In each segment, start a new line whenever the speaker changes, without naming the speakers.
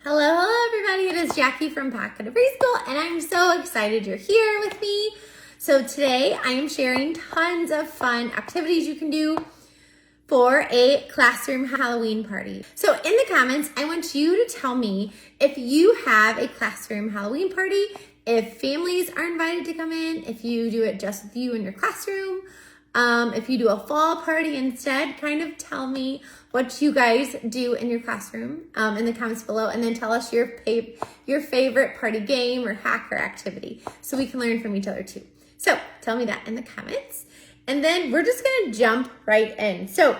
Hello, everybody. It is Jackie from Pocket of Preschool, and I'm so excited you're here with me. So today I am sharing tons of fun activities you can do for a classroom Halloween party. So in the comments, I want you to tell me if you have a classroom Halloween party, if families are invited to come in, if you do it just with you in your classroom, if you do a fall party instead. Kind of tell me what you guys do in your classroom in the comments below, and then tell us your favorite party game or hack or activity so we can learn from each other too. So tell me that in the comments, and then we're just gonna jump right in. So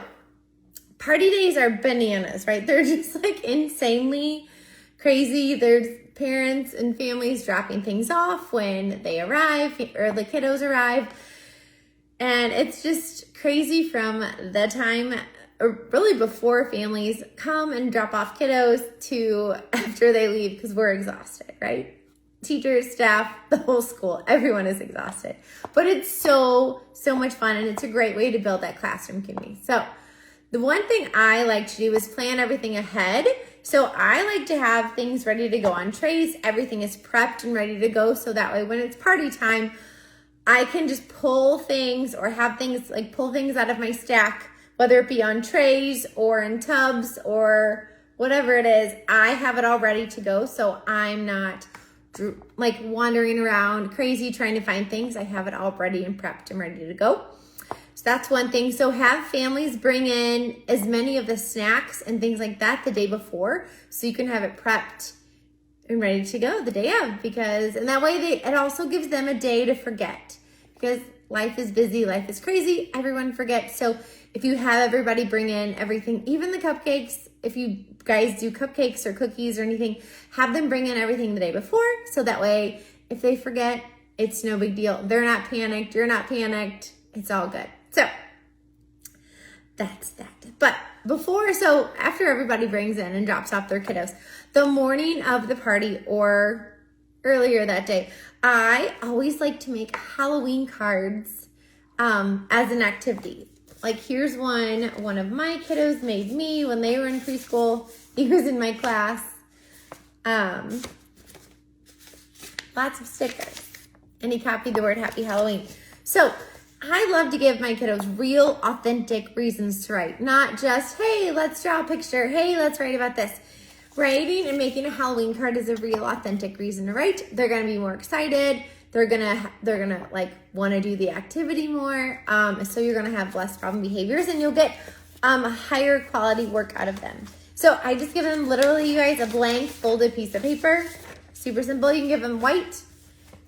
party days are bananas, right? They're just like insanely crazy. There's parents and families dropping things off when they arrive or the kiddos arrive. And it's just crazy from the time, or really before families come and drop off kiddos to after they leave, because we're exhausted, right? Teachers, staff, the whole school, everyone is exhausted. But it's so much fun, and it's a great way to build that classroom community. So the one thing I like to do is plan everything ahead. So I like to have things ready to go on trays. Everything is prepped and ready to go, so that way when it's party time, I can just pull things or have things like pull things out of my stack, whether it be on trays or in tubs or whatever it is. I have it all ready to go, so I'm not like wandering around crazy trying to find things. I have it all ready and prepped and ready to go. So that's one thing. So have families bring in as many of the snacks and things like that the day before, so you can have it prepped and ready to go the day of, and that way it also gives them a day to forget, because life is busy, life is crazy, everyone forgets. So if you have everybody bring in everything, even the cupcakes, if you guys do cupcakes or cookies or anything, have them bring in everything the day before, so that way if they forget, it's no big deal. They're not panicked, you're not panicked, it's all good. So that's that. But after everybody brings in and drops off their kiddos, the morning of the party or earlier that day, I always like to make Halloween cards as an activity. Like here's one of my kiddos made me when they were in preschool. He was in my class. Lots of stickers. And he copied the word Happy Halloween. So I love to give my kiddos real, authentic reasons to write. Not just, hey, let's draw a picture. Hey, let's write about this. Writing and making a Halloween card is a real, authentic reason to write. They're going to be more excited. They're gonna like want to do the activity more. So you're going to have less problem behaviors, and you'll get a higher quality work out of them. So I just give them literally, you guys, a blank folded piece of paper. Super simple. You can give them white.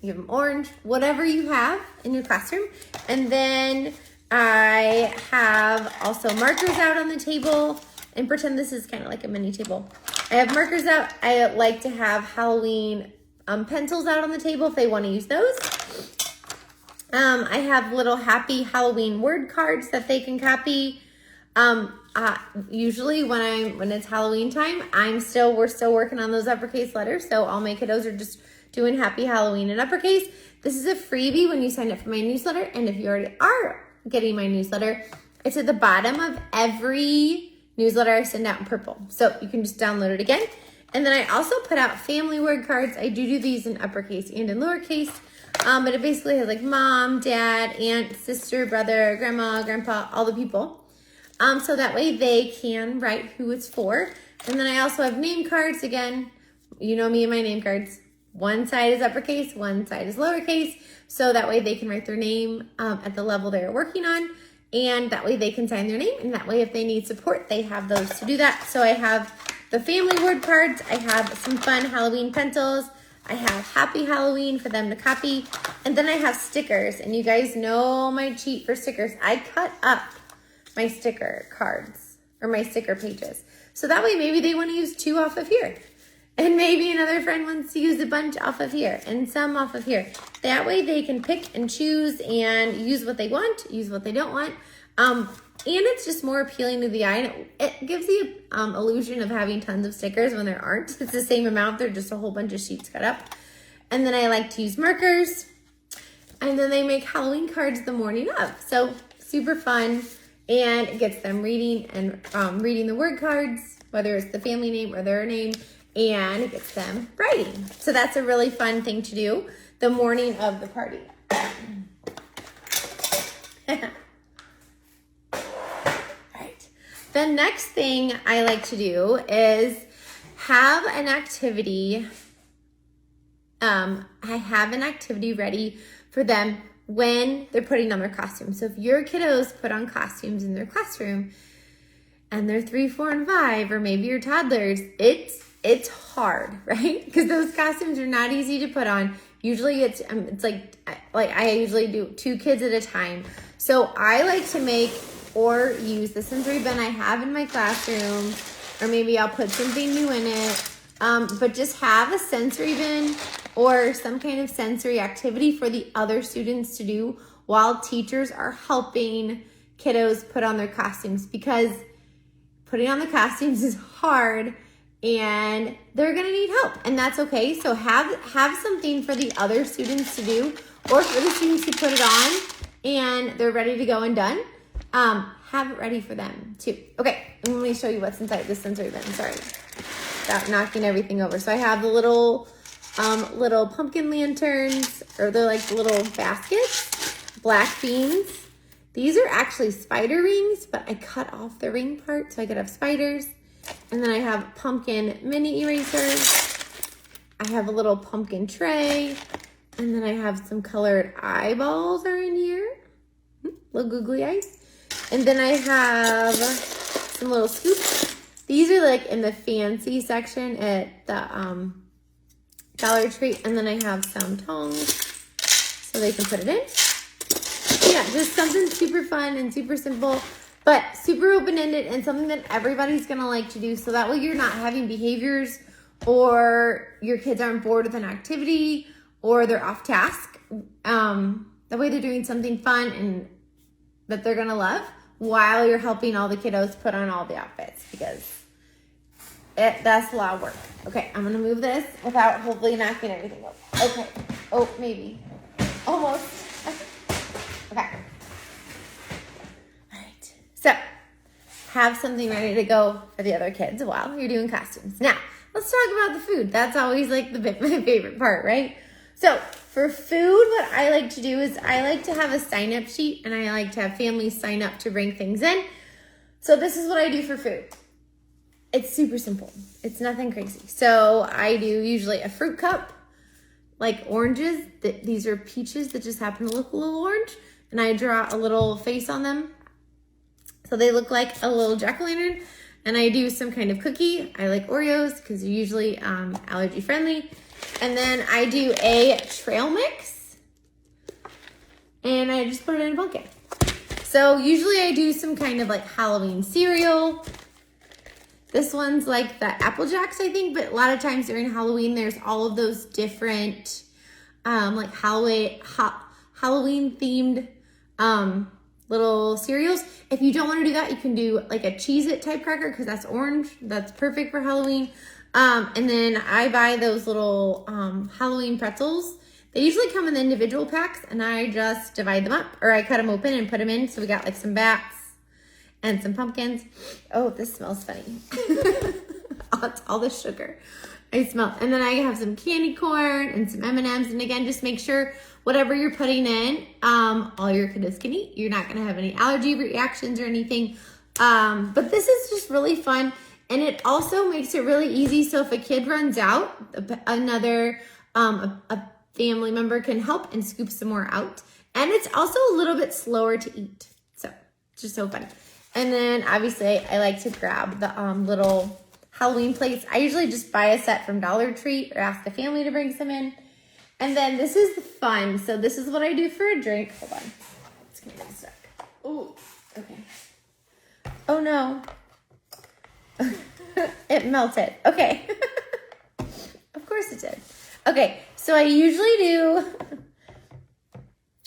You give them orange, whatever you have in your classroom. And then I have also markers out on the table, and pretend this is kind of like a mini table. I have markers out. I like to have Halloween pencils out on the table if they want to use those. I have little happy Halloween word cards that they can copy. Usually when it's Halloween time, we're still working on those uppercase letters. So all my kiddos are just doing Happy Halloween in uppercase. This is a freebie when you sign up for my newsletter. And if you already are getting my newsletter, it's at the bottom of every newsletter I send out in purple. So you can just download it again. And then I also put out family word cards. I do these in uppercase and in lowercase. But it basically has like mom, dad, aunt, sister, brother, grandma, grandpa, all the people. So that way they can write who it's for. And then I also have name cards. Again, you know me and my name cards. One side is uppercase, one side is lowercase. So that way they can write their name at the level they're working on. And that way they can sign their name. And that way if they need support, they have those to do that. So I have the family word cards. I have some fun Halloween pencils. I have Happy Halloween for them to copy. And then I have stickers. And you guys know my cheat for stickers. I cut up my sticker cards or my sticker pages. So that way maybe they want to use 2 off of here. And maybe another friend wants to use a bunch off of here and some off of here. That way they can pick and choose and use what they want, use what they don't want. And it's just more appealing to the eye. And it gives the illusion of having tons of stickers when there aren't. It's the same amount. They're just a whole bunch of sheets cut up. And then I like to use markers. And then they make Halloween cards the morning of. So super fun. And it gets them reading and reading the word cards, whether it's the family name or their name, and it gets them writing. So that's a really fun thing to do the morning of the party. Alright. The next thing I like to do is have an activity. I have an activity ready for them when they're putting on their costumes. So if your kiddos put on costumes in their classroom and they're 3, 4, and 5, or maybe your toddlers, it's hard, right? Because those costumes are not easy to put on. Usually it's like I usually do 2 kids at a time. So I like to make or use the sensory bin I have in my classroom, or maybe I'll put something new in it. But just have a sensory bin or some kind of sensory activity for the other students to do while teachers are helping kiddos put on their costumes, because putting on the costumes is hard and they're gonna need help, and that's okay. So have something for the other students to do, or for the students who put it on and they're ready to go and done. Have it ready for them too. Okay, and let me show you what's inside this sensory bin. Sorry about knocking everything over. So I have the little pumpkin lanterns, or they're like little baskets, black beans. These are actually spider rings, but I cut off the ring part so I could have spiders. And then I have pumpkin mini erasers. I have a little pumpkin tray. And then I have some colored eyeballs are in here. Little googly eyes. And then I have some little scoops. These are like in the fancy section at the Dollar Tree. And then I have some tongs so they can put it in. Yeah, just something super fun and super simple, but super open-ended, and something that everybody's gonna like to do, so that way you're not having behaviors or your kids aren't bored with an activity or they're off task. That way they're doing something fun and that they're gonna love while you're helping all the kiddos put on all the outfits, because that's a lot of work. Okay, I'm gonna move this without hopefully knocking everything over. Okay, oh, maybe, almost. Okay. All right. So have something ready to go for the other kids while you're doing costumes. Now, let's talk about the food. That's always like my favorite part, right? So for food, what I like to do is I like to have a sign-up sheet, and I like to have families sign up to bring things in. So this is what I do for food. It's super simple. It's nothing crazy. So I do usually a fruit cup, like oranges. These are peaches that just happen to look a little orange. And I draw a little face on them so they look like a little jack-o'-lantern. And I do some kind of cookie. I like Oreos because they're usually allergy friendly. And then I do a trail mix, and I just put it in a bucket. So usually I do some kind of like Halloween cereal. This one's like the Apple Jacks, I think, but a lot of times during Halloween there's all of those different like Halloween themed little cereals. If you don't want to do that, you can do like a Cheez-It type cracker, because that's orange. That's perfect for Halloween. And then I buy those little Halloween pretzels. They usually come in individual packs, and I just divide them up, or I cut them open and put them in. So we got like some bats and some pumpkins. Oh, this smells funny. It's all the sugar I smell. And then I have some candy corn and some M&Ms. And again, just make sure whatever you're putting in, all your kiddos can eat. You're not going to have any allergy reactions or anything. But this is just really fun. And it also makes it really easy. So if a kid runs out, another a family member can help and scoop some more out. And it's also a little bit slower to eat. So it's just so fun. And then obviously I like to grab the little Halloween plates. I usually just buy a set from Dollar Tree or ask a family to bring some in. And then this is fun. So this is what I do for a drink. Hold on. It's gonna get stuck. Oh, okay. Oh no. It melted. Okay. Of course it did. Okay, so I usually do,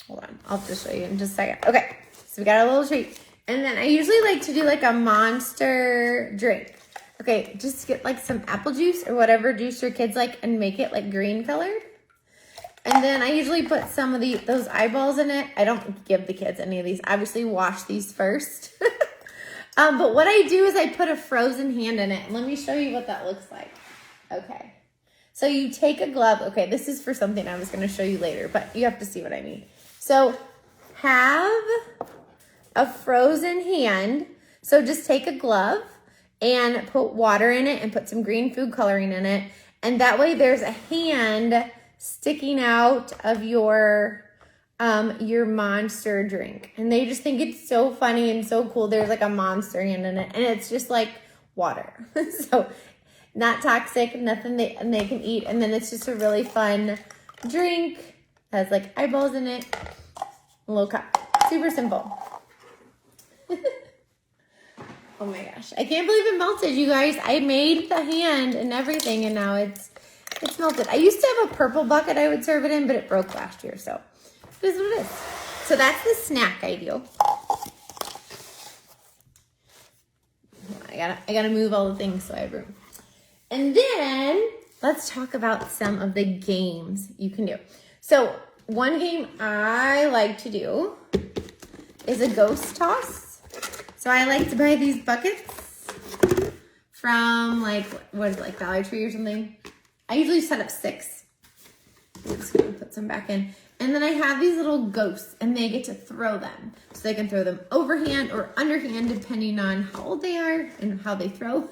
hold on, I'll just show you in just a second. Okay, so we got a little treat. And then I usually like to do like a Monster drink. Okay, just get like some apple juice or whatever juice your kids like and make it like green colored. And then I usually put some of those eyeballs in it. I don't give the kids any of these. Obviously wash these first. But what I do is I put a frozen hand in it. Let me show you what that looks like. Okay. So you take a glove. Okay, this is for something I was going to show you later, but you have to see what I mean. So have a frozen hand. So just take a glove and put water in it and put some green food coloring in it. And that way there's a hand sticking out of your monster drink. And they just think it's so funny and so cool. There's like a monster hand in it, and it's just like water. So not toxic, nothing they can eat. And then it's just a really fun drink. Has like eyeballs in it, a little cup. Super simple. Oh my gosh. I can't believe it melted, you guys. I made the hand and everything, and now it's melted. I used to have a purple bucket I would serve it in, but it broke last year, so this is what it is. So that's the snack I do. I gotta move all the things so I have room. And then let's talk about some of the games you can do. So one game I like to do is a ghost toss. So I like to buy these buckets from like, what is it, like Dollar Tree or something. I usually set up 6. I'm just gonna put some back in. And then I have these little ghosts, and they get to throw them. So they can throw them overhand or underhand, depending on how old they are and how they throw.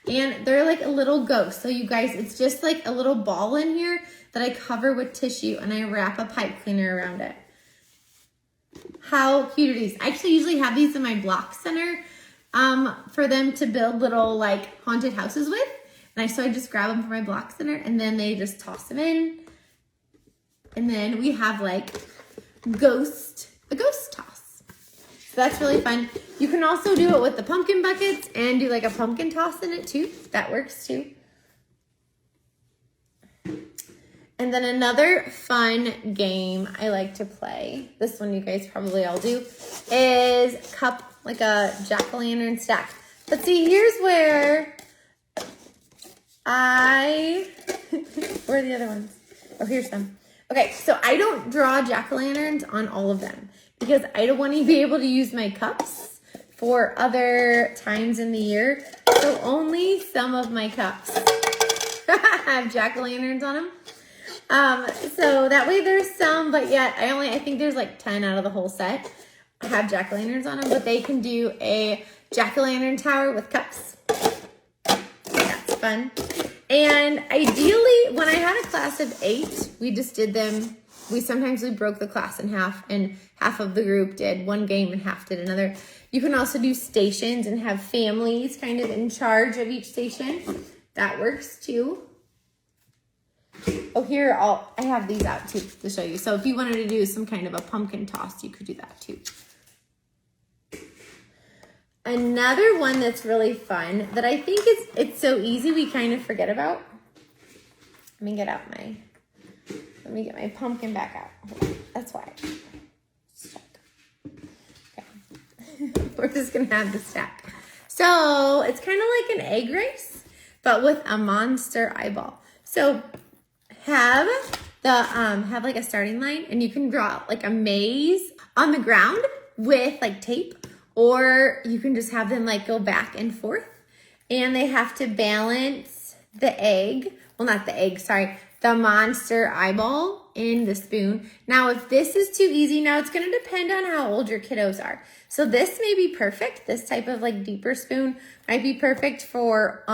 And they're like a little ghost. So you guys, it's just like a little ball in here that I cover with tissue, and I wrap a pipe cleaner around it. How cute are these? I actually usually have these in my block center for them to build little like haunted houses with. And so I just grab them from my block center, and then they just toss them in. And then we have like a ghost toss. So that's really fun. You can also do it with the pumpkin buckets and do like a pumpkin toss in it too. That works too. And then another fun game I like to play, this one you guys probably all do, is cup, like a jack-o'-lantern stack. But see, here's where where are the other ones? Oh, here's some. Okay, so I don't draw jack-o'-lanterns on all of them because I don't want to be able to use my cups for other times in the year. So only some of my cups have jack-o'-lanterns on them. So that way there's some, but yet I think there's like 10 out of the whole set have jack-o'-lanterns on them, but they can do a jack-o'-lantern tower with cups. That's fun. And ideally, when I had a class of 8, we just did them. We broke the class in half, and half of the group did one game and half did another. You can also do stations and have families kind of in charge of each station. That works too. Oh, here, I have these out too to show you. So if you wanted to do some kind of a pumpkin toss, you could do that too. Another one that's really fun that I think it's so easy we kind of forget about. Let me get my pumpkin back out. That's why. Stuck. Okay. We're just gonna have the stack. So it's kind of like an egg race, but with a monster eyeball. So have like a starting line, and you can draw like a maze on the ground with like tape. Or you can just have them like go back and forth, and they have to balance the egg. Well, not the egg, sorry. The monster eyeball in the spoon. Now, if this is too easy, now it's going to depend on how old your kiddos are. So this may be perfect. This type of like deeper spoon might be perfect for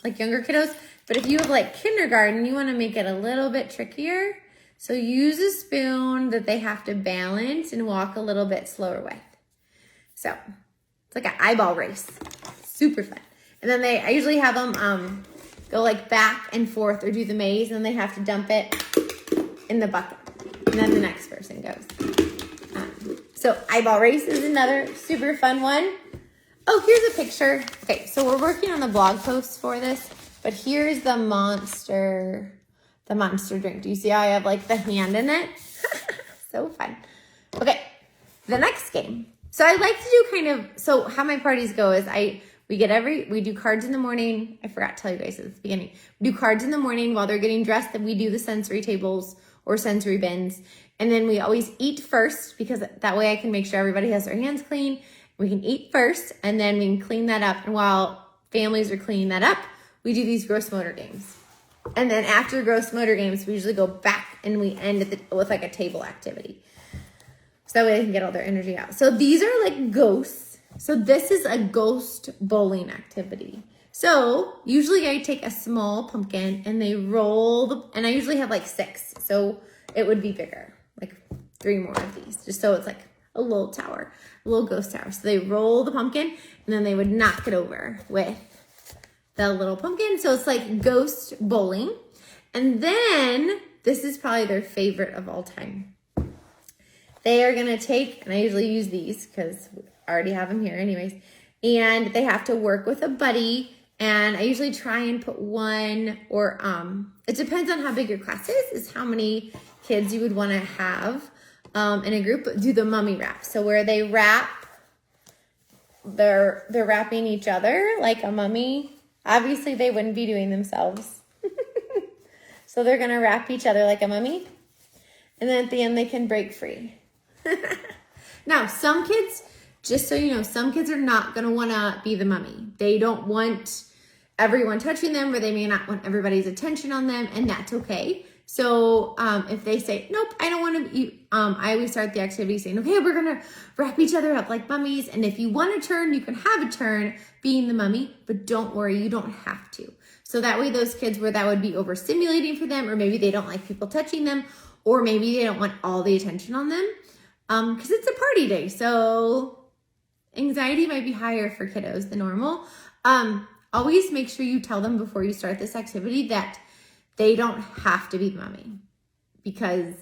like younger kiddos. But if you have like kindergarten, you want to make it a little bit trickier. So use a spoon that they have to balance and walk a little bit slower with. So it's like an eyeball race. Super fun. And then I usually have them go like back and forth or do the maze, and then they have to dump it in the bucket. And then the next person goes. So eyeball race is another super fun one. Oh, here's a picture. Okay, so we're working on the blog post for this, but here's the monster drink. Do you see how I have like the hand in it? So fun. Okay, the next game. So I like to do so how my parties go is we do cards in the morning. I forgot to tell you guys at the beginning. We do cards in the morning while they're getting dressed, and we do the sensory tables or sensory bins. And then we always eat first, because that way I can make sure everybody has their hands clean. We can eat first, and then we can clean that up. And while families are cleaning that up, we do these gross motor games. And then after gross motor games, we usually go back and we end with like a table activity. So that way they can get all their energy out. So these are like ghosts. So this is a ghost bowling activity. So usually I take a small pumpkin and they roll, and I usually have like 6. So it would be bigger, like 3 more of these, just so it's like a little tower, a little ghost tower. So they roll the pumpkin and then they would knock it over with the little pumpkin. So it's like ghost bowling. And then this is probably their favorite of all time. They are gonna take, and I usually use these because I already have them here anyways, and they have to work with a buddy. And I usually try and put one, or it depends on how big your class is how many kids you would want to have in a group. Do the mummy wrap. So where they wrap, they're wrapping each other like a mummy. Obviously they wouldn't be doing themselves. So they're gonna wrap each other like a mummy. And then at the end they can break free. Now some kids, just so you know, some kids are not gonna wanna be the mummy. They don't want everyone touching them, or they may not want everybody's attention on them, and that's okay. So if they say, nope, I don't want to be, I always start the activity saying, okay, we're going to wrap each other up like mummies. And if you want a turn, you can have a turn being the mummy, but don't worry, you don't have to. So that way those kids where that would be overstimulating for them, or maybe they don't like people touching them, or maybe they don't want all the attention on them, because it's a party day. So anxiety might be higher for kiddos than normal. Always make sure you tell them before you start this activity that they don't have to be the mummy, because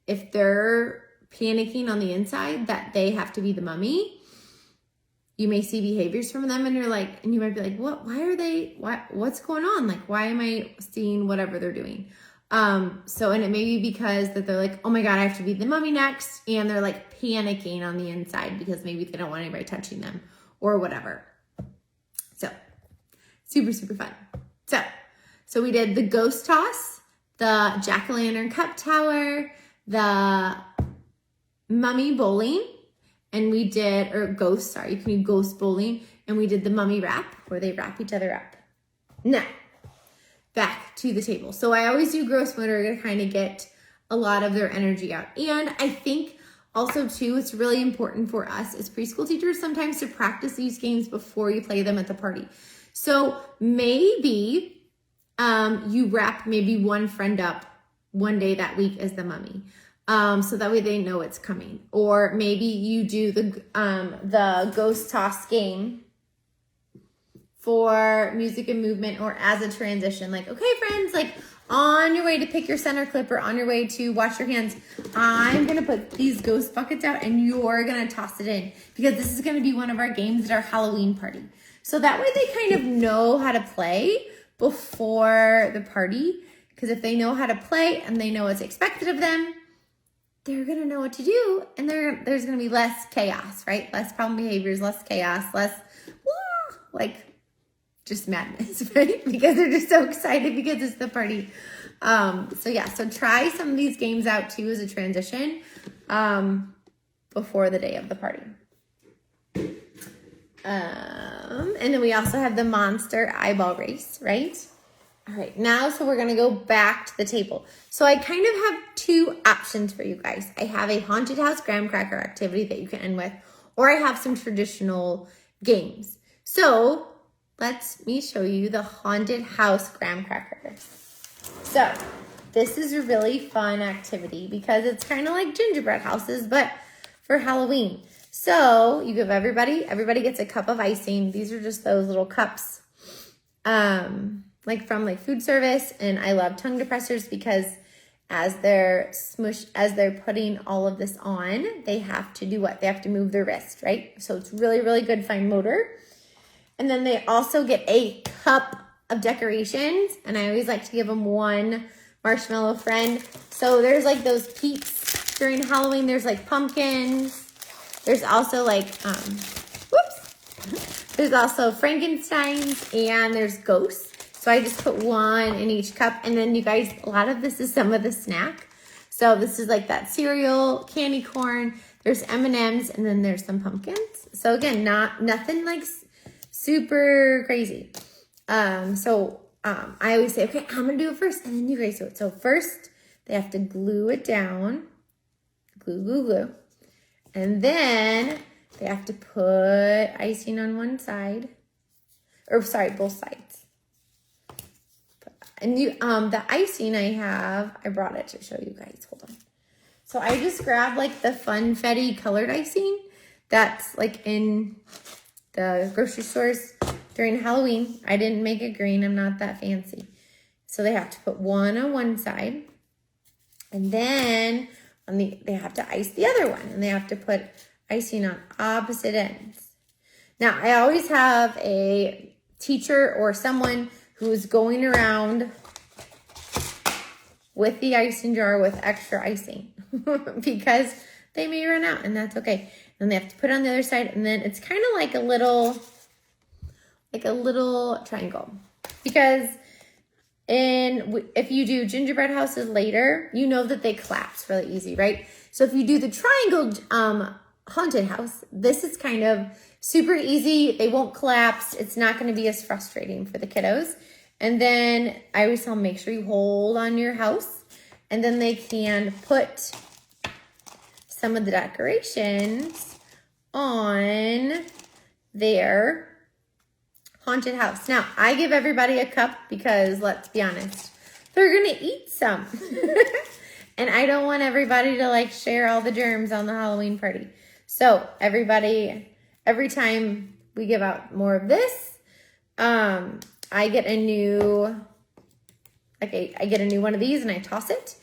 if they're panicking on the inside that they have to be the mummy, you may see behaviors from them and you're like, and you might be like, what's going on? Like, why am I seeing whatever they're doing? And it may be because that they're like, oh my God, I have to be the mummy next. And they're like panicking on the inside because maybe they don't want anybody touching them or whatever. So super, super fun. So we did the ghost toss, the jack-o'-lantern cup tower, the mummy bowling, and we did, or ghost, sorry, you can do ghost bowling, and we did the mummy wrap, where they wrap each other up. Now, back to the table. So I always do gross motor to kind of get a lot of their energy out. And I think also too, it's really important for us as preschool teachers sometimes to practice these games before you play them at the party. So maybe you wrap maybe one friend up one day that week as the mummy. So that way they know it's coming. Or maybe you do the ghost toss game for music and movement, or as a transition, like, okay, friends, like on your way to pick your center clip or on your way to wash your hands, I'm going to put these ghost buckets out and you're going to toss it in, because this is going to be one of our games at our Halloween party. So that way they kind of know how to play before the party, because if they know how to play and they know what's expected of them, they're going to know what to do, and there's going to be less chaos, right? Less problem behaviors, less chaos, less just madness, right? Because they're just so excited because it's the party. So try some of these games out too as a transition before the day of the party. And then we also have the monster eyeball race, right? All right, now, so we're gonna go back to the table. So I kind of have 2 options for you guys. I have a haunted house graham cracker activity that you can end with, or I have some traditional games. So let me show you the haunted house graham cracker. So this is a really fun activity because it's kind of like gingerbread houses, but for Halloween. So you give everybody gets a cup of icing. These are just those little cups, like from food service. And I love tongue depressors because as they're putting all of this on, they have to do what? They have to move their wrist, right? So it's really, really good fine motor. And then they also get a cup of decorations. And I always like to give them one marshmallow friend. So there's like those peeps during Halloween. There's like pumpkins. There's also there's also Frankensteins, and there's ghosts. So I just put one in each cup. And then you guys, a lot of this is some of the snack. So this is like that cereal, candy corn, there's M&Ms, and then there's some pumpkins. So again, nothing like super crazy. So I always say, okay, I'm going to do it first, and then you guys do it. So first, they have to glue it down. Glue, glue, glue. And then they have to put icing on one side. Or, sorry, both sides. And the icing I brought it to show you guys. Hold on. So I just grabbed like the funfetti colored icing that's like in the grocery stores during Halloween. I didn't make it green. I'm not that fancy. So they have to put one on one side. And then they have to ice the other one. And they have to put icing on opposite ends. Now, I always have a teacher or someone who's going around with the icing jar with extra icing because they may run out, and that's okay. And they have to put it on the other side, and then it's kind of like a little triangle, because if you do gingerbread houses later, you know that they collapse really easy, right? So if you do the triangle haunted house, this is kind of super easy. They won't collapse. It's not going to be as frustrating for the kiddos. And then I always tell them, make sure you hold on your house, and then they can put some of the decorations on their haunted house. Now, I give everybody a cup because, let's be honest, they're going to eat some. And I don't want everybody to like share all the germs on the Halloween party. So everybody, every time we give out more of this, I get a new, I get a new one of these and I toss it.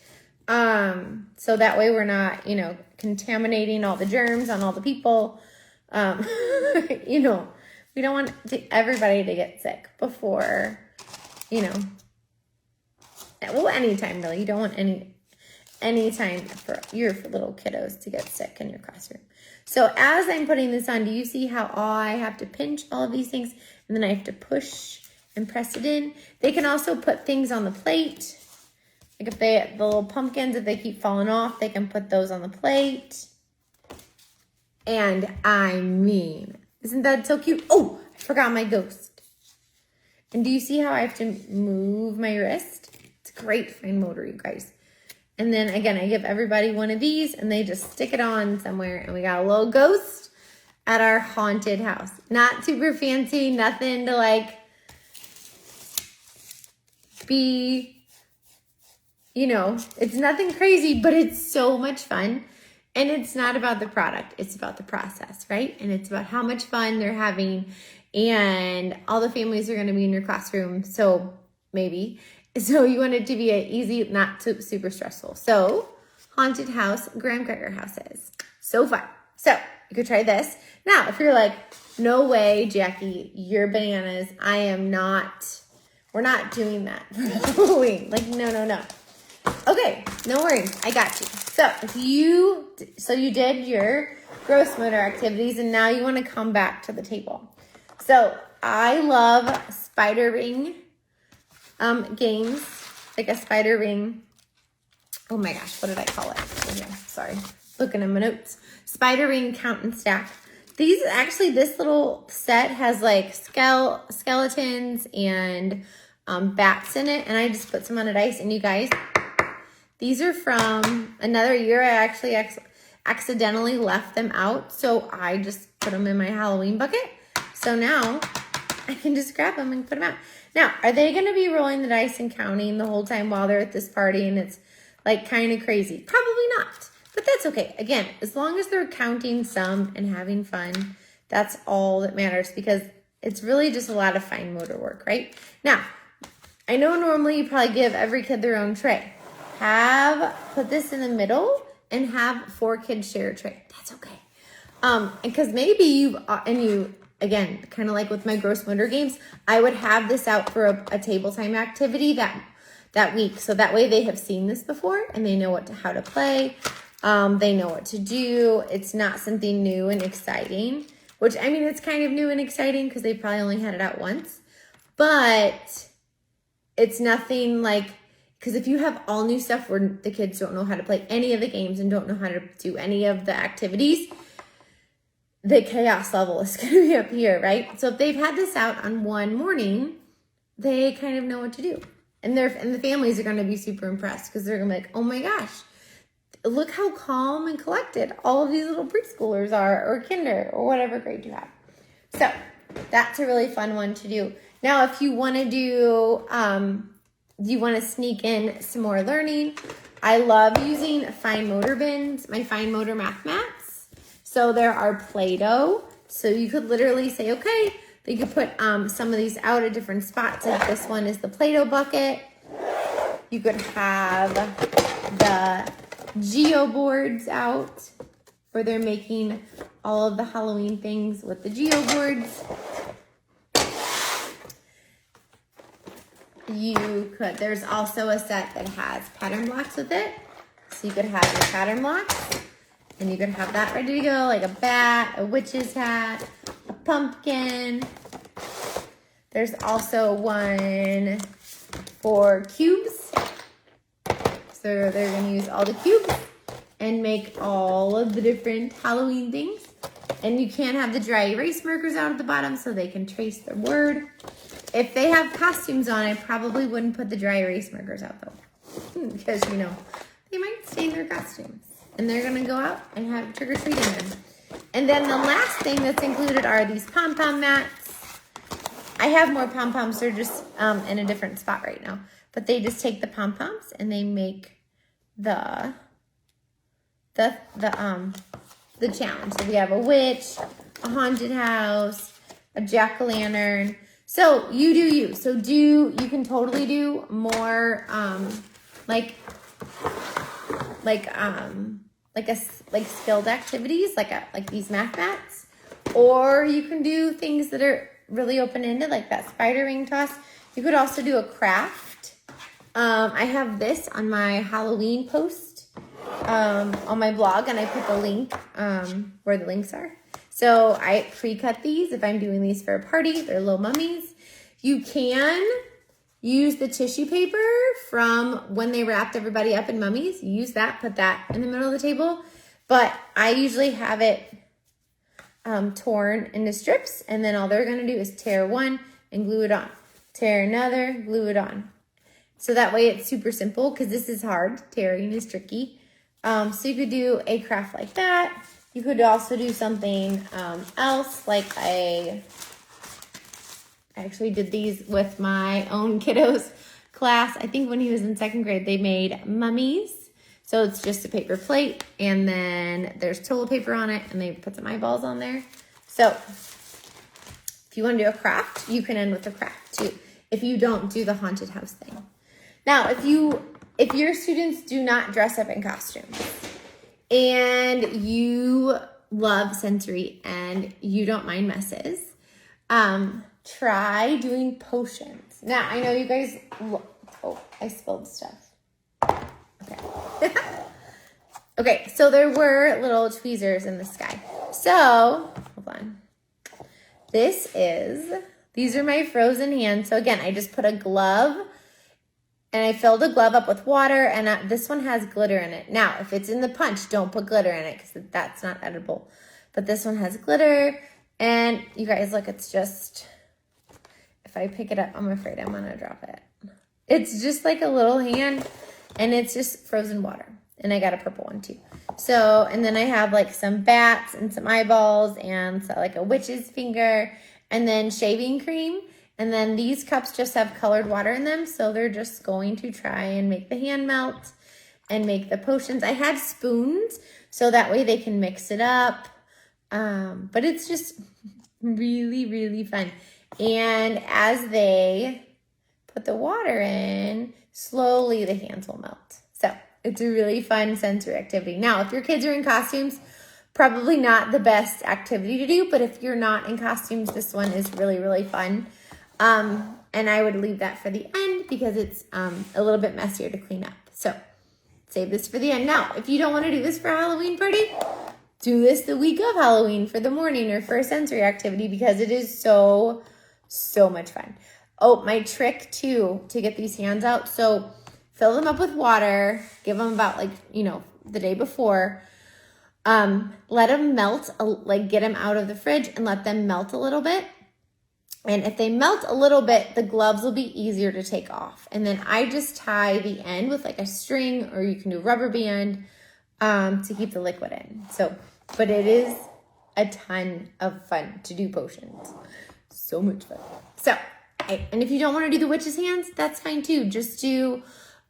So that way we're not, contaminating all the germs on all the people. We don't want everybody to get sick before, anytime really. You don't want any time for your little kiddos to get sick in your classroom. So as I'm putting this on, do you see how I have to pinch all of these things and then I have to push and press it in? They can also put things on the plate. Like if the little pumpkins, if they keep falling off, they can put those on the plate. And I mean, isn't that so cute? Oh, I forgot my ghost. And do you see how I have to move my wrist? It's great fine motor, you guys. And then again, I give everybody one of these and they just stick it on somewhere and we got a little ghost at our haunted house. Not super fancy, nothing to like be, it's nothing crazy, but it's so much fun. And it's not about the product, it's about the process, right? And it's about how much fun they're having, and all the families are going to be in your classroom. So you want it to be easy, not too super stressful. So haunted house, graham cracker houses. So fun. So you could try this. Now, if you're like, no way, Jackie, you're bananas. We're not doing that for Halloween. Like, no. Okay, no worries. I got you. So you did your gross motor activities and now you want to come back to the table. So I love spider ring games, like a spider ring. Oh my gosh, what did I call it? Oh, yeah, sorry, looking at my notes. Spider ring count and stack. This little set has like skeletons and bats in it, and I just put some on a dice. And you guys, these are from another year. I actually accidentally left them out, so I just put them in my Halloween bucket. So now I can just grab them and put them out. Now, are they going to be rolling the dice and counting the whole time while they're at this party and it's like kind of crazy? Probably not, but that's okay. Again, as long as they're counting some and having fun, that's all that matters, because it's really just a lot of fine motor work, right? Now, I know normally you probably give every kid their own tray. Put this in the middle and have 4 kids share a tray. That's okay. Because maybe you, again, kind of like with my gross motor games, I would have this out for a table time activity that week. So that way they have seen this before and they know how to play. They know what to do. It's not something new and exciting, which, I mean, it's kind of new and exciting because they probably only had it out once. But it's nothing like, because if you have all new stuff where the kids don't know how to play any of the games and don't know how to do any of the activities, the chaos level is going to be up here, right? So if they've had this out on one morning, they kind of know what to do. And the families are going to be super impressed because they're going to be like, oh my gosh, look how calm and collected all of these little preschoolers are, or kinder, or whatever grade you have. So that's a really fun one to do. Now, if you want to do, you want to sneak in some more learning, I love using fine motor bins, my fine motor math mats. So there are Play-Doh. So you could literally say, okay, you could put some of these out at different spots. Like this one is the Play-Doh bucket. You could have the Geo boards out where they're making all of the Halloween things with the Geo boards. There's also a set that has pattern blocks with it. So you could have your pattern blocks and you could have that ready to go, like a bat, a witch's hat, a pumpkin. There's also one for cubes. So they're gonna use all the cubes and make all of the different Halloween things. And you can have the dry erase markers out at the bottom so they can trace their word. If they have costumes on, I probably wouldn't put the dry erase markers out though. Because, you know, they might stain their costumes. And they're gonna go out and have trick-or-treating them. And then the last thing that's included are these pom-pom mats. I have more pom-poms, they're just in a different spot right now. But they just take the pom-poms and they make the challenge. So we have a witch, a haunted house, a jack-o'-lantern. So you do you. So you can totally do more like skilled activities like these math mats, or you can do things that are really open-ended like that spider ring toss. You could also do a craft. I have this on my Halloween post on my blog, and I put the link where the links are. So I pre-cut these if I'm doing these for a party. They're little mummies. You can use the tissue paper from when they wrapped everybody up in mummies. Use that, put that in the middle of the table. But I usually have it torn into strips, and then all they're gonna do is tear one and glue it on. Tear another, glue it on. So that way it's super simple, because this is hard. Tearing is tricky. So you could do a craft like that. You could also do something else, like I actually did these with my own kiddo's class. I think when he was in 2nd grade, they made mummies. So it's just a paper plate, and then there's toilet paper on it, and they put some eyeballs on there. So if you want to do a craft, you can end with a craft too, if you don't do the haunted house thing. Now, if your students do not dress up in costumes, and you love sensory and you don't mind messes, try doing potions. Now, I know you guys, oh, I spilled stuff. Okay. Okay, so there were little tweezers in the sky. So, hold on. These are my frozen hands. So again, I just put a glove, and I filled the glove up with water, and this one has glitter in it. Now, if it's in the punch, don't put glitter in it because that's not edible. But this one has glitter, and you guys, look, it's just, if I pick it up, I'm afraid I'm going to drop it. It's just like a little hand, and it's just frozen water. And I got a purple one too. So, and then I have like some bats and some eyeballs and so like a witch's finger, and then shaving cream. And then these cups just have colored water in them, so they're just going to try and make the hand melt and make the potions. I had spoons, so that way they can mix it up. But it's just really, really fun. And as they put the water in, slowly the hands will melt. So it's a really fun sensory activity. Now, if your kids are in costumes, probably not the best activity to do, but if you're not in costumes, this one is really, really fun. And I would leave that for the end because it's a little bit messier to clean up. So save this for the end. Now, if you don't want to do this for a Halloween party, do this the week of Halloween for the morning or for a sensory activity because it is so, so much fun. Oh, my trick too to get these hands out. So fill them up with water, give them about the day before. Let them melt, get them out of the fridge and let them melt a little bit. And if they melt a little bit, the gloves will be easier to take off. And then I just tie the end with like a string, or you can do rubber band to keep the liquid in. So, but it is a ton of fun to do potions. So much fun. So, and if you don't want to do the witch's hands, that's fine too. Just do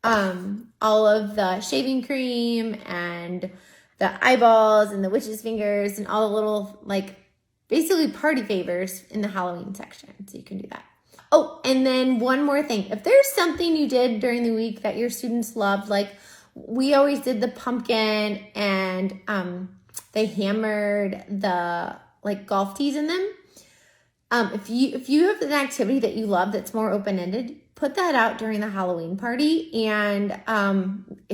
all of the shaving cream and the eyeballs and the witch's fingers and all the little, like, basically party favors in the Halloween section. So you can do that. Oh, and then one more thing. If there's something you did during the week that your students loved, like we always did the pumpkin and they hammered the like golf tees in them. If you have an activity that you love that's more open-ended, put that out during the Halloween party and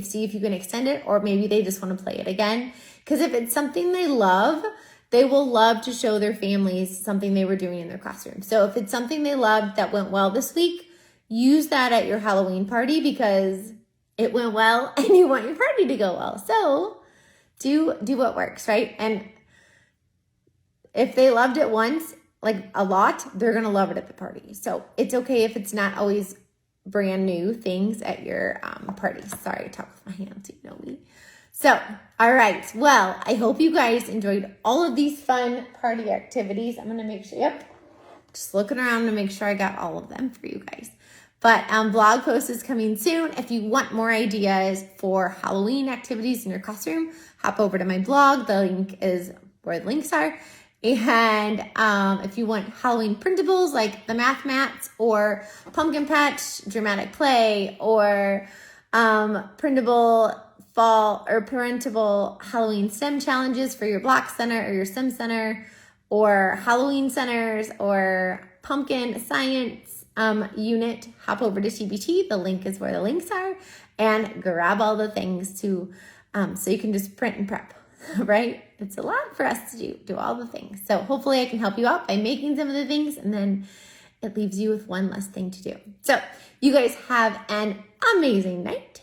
see if you can extend it, or maybe they just want to play it again. Because if it's something they love, they will love to show their families something they were doing in their classroom. So if it's something they loved that went well this week, use that at your Halloween party because it went well and you want your party to go well. So do what works, right? And if they loved it once, like a lot, they're going to love it at the party. So it's okay if it's not always brand new things at your party. Sorry, I talk with my hands, you know me. So, all right. Well, I hope you guys enjoyed all of these fun party activities. I'm going to make sure, just looking around to make sure I got all of them for you guys. But blog post is coming soon. If you want more ideas for Halloween activities in your classroom, hop over to my blog. The link is where the links are. And if you want Halloween printables like the math mats or pumpkin patch dramatic play or printable fall or printable Halloween STEM challenges for your Block Center or your STEM Center or Halloween centers or pumpkin science unit, hop over to TBT. The link is where the links are, and grab all the things to so you can just print and prep. Right? It's a lot for us to do all the things. So hopefully I can help you out by making some of the things, and then it leaves you with one less thing to do. So you guys have an amazing night,